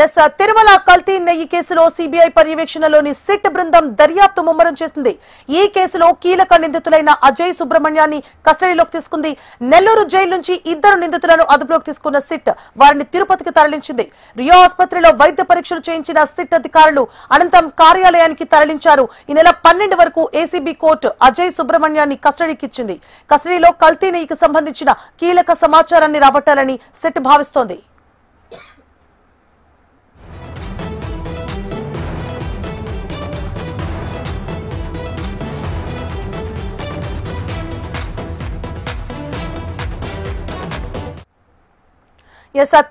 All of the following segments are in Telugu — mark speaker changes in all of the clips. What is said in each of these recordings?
Speaker 1: ఎస్ తిరుమల కల్తీ నెయ్యి కేసులో సిబిఐ పర్యవేక్షణలోని సిట్ బృందం దర్యాప్తు ముమ్మరం చేసింది. ఈ కేసులో కీలక నిందితులైన అజయ్ సుబ్రహ్మణ్యాన్ని కస్టడీలోకి తీసుకుంది. నెల్లూరు జైలు నుంచి 2 నిందితులను అదుపులోకి తీసుకున్న సిట్ వారిని తిరుపతికి తరలించింది. రియో ఆసుపత్రిలో వైద్య పరీక్షలు చేయించిన సిట్ అధికారులు అనంతరం కార్యాలయానికి తరలించారు. ఈ నెల 12 వరకు ఏసీబీ కోర్టు అజయ్ సుబ్రహ్మణ్యాన్ని కస్టడీకి ఇచ్చింది. కస్టడీలో కల్తీ నెయ్యికి సంబంధించిన కీలక సమాచారాన్ని రాబట్టాలని సిట్ భావిస్తోంది.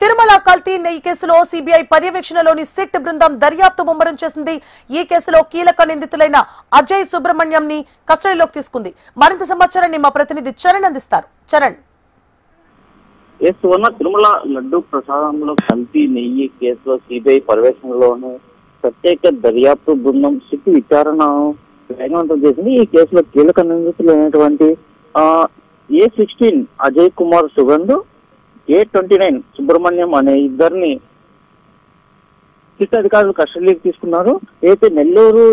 Speaker 1: తిరుమల కల్తీ నెయ్యి కేసులో సిబిఐ పర్యవేక్షణలోని సిట్ బృందం దర్యాప్తు ముమ్మరం చేసింది. ఈ కేసులో కీలక నిందితులైన అజయ్ సుబ్రహ్మణ్యం ని కస్టడీలోకి తీసుకుంది. మరింత సమాచారాన్ని మా ప్రతినిధి చరణ్ అందిస్తారు. చరణ్.
Speaker 2: తిరుమల లడ్డు ప్రసాదంలో కల్తీ నెయ్యి కేసులో సిబిఐ పర్యవేక్షణలోని ప్రత్యేక దర్యాప్తు బృందం సిట్ విచారణను వేగవంతం చేసింది. ఈ కేసులో కీలక నిందితులైనటువంటి A16 అజయ్ కుమార్ సుగంధ్, A29 సుబ్రహ్మణ్యం అనే ఇద్దరిని సిట్ అధికారులు కస్టడీలోకి తీసుకున్నారు. అయితే నెల్లూరు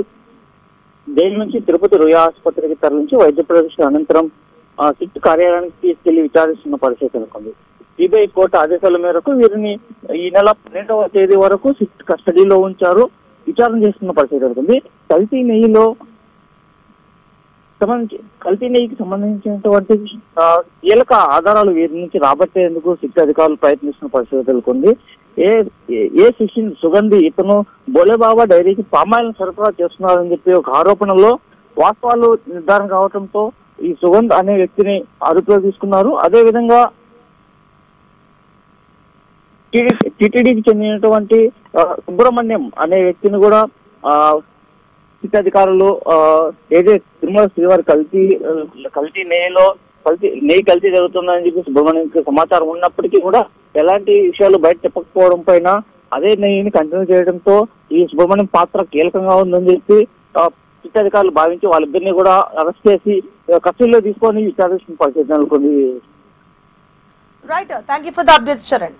Speaker 2: జైలు నుంచి తిరుపతి రియో ఆసుపత్రికి తరలించి వైద్య పరీక్ష అనంతరం సిట్ కార్యాలయానికి తీసుకెళ్లి విచారిస్తున్న పరిస్థితి నెలకొంది. సిబిఐ కోర్టు ఆదేశాల మేరకు వీరిని ఈ నెల 12వ తేదీ వరకు సిట్ కస్టడీలో ఉంచారు. విచారణ చేస్తున్న పరిస్థితి నెలకొంది. కల్తీ నెయ్యికి సంబంధించినటువంటి కీలక ఆధారాలు వీరి నుంచి రాబట్టేందుకు సిట్ అధికారులు ప్రయత్నిస్తున్న పరిస్థితి నెలకొంది. A16 సుగంధి ఇతను బోలేబాబా డైరీకి పామాయిల్ సరఫరా చేస్తున్నారని చెప్పి ఒక ఆరోపణలో వాస్తవాలు నిర్ధారణ కావడంతో ఈ సుగంధ్ అనే వ్యక్తిని అదుపులో తీసుకున్నారు. అదేవిధంగా టిటిడికి చెందినటువంటి సుబ్రహ్మణ్యం అనే వ్యక్తిని కూడా సిట్ అధికారులు ఏదైతే తిరుమల శ్రీవారి కల్తీ నెయ్యి కల్తీ జరుగుతుందని చెప్పి సుబ్రహ్మణ్యంకి సమాచారం ఉన్నప్పటికీ కూడా ఎలాంటి విషయాలు బయట చెప్పకపోవడం పైన అదే నెయ్యిని కంటిన్యూ చేయడంతో ఈ సుబ్రహ్మణ్యం పాత్ర కీలకంగా ఉందని చెప్పి సిట్ అధికారులు భావించి వాళ్ళిద్దరిని కూడా అరెస్ట్ చేసి కస్టడీలో తీసుకొని విచారిస్తున్న పరిస్థితి నెలకొంది.
Speaker 1: Right, thank you for the updates Charan.